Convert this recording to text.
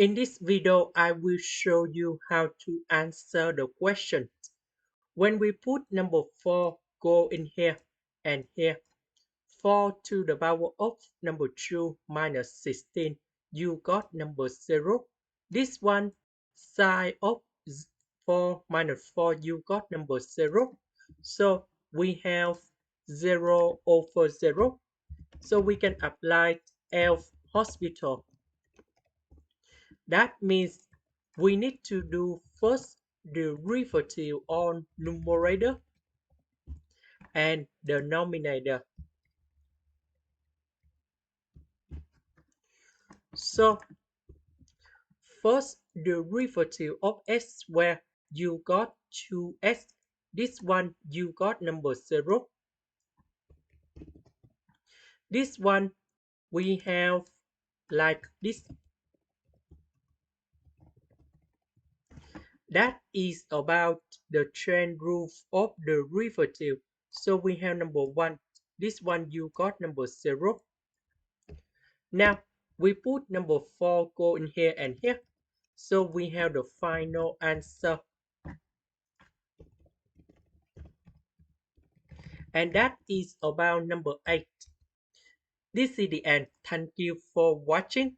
In this video, I will show you how to answer the question. When we put number 4 go in here and here, 4 to the power of number 2 minus 16, you got number 0. This one, side of 4 minus 4, you got number 0. So we have 0 over 0. So we can apply L'Hospital. That means we need to do first derivative on numerator and denominator. So first derivative of x squared, you got 2x. This one you got number 0. This one we have like this. That is about the chain rule of derivative. So we have number 1. This one you got number 0. Now we put number 4 go in here and here. So we have the final answer. And that is about number 8. This is the end. Thank you for watching.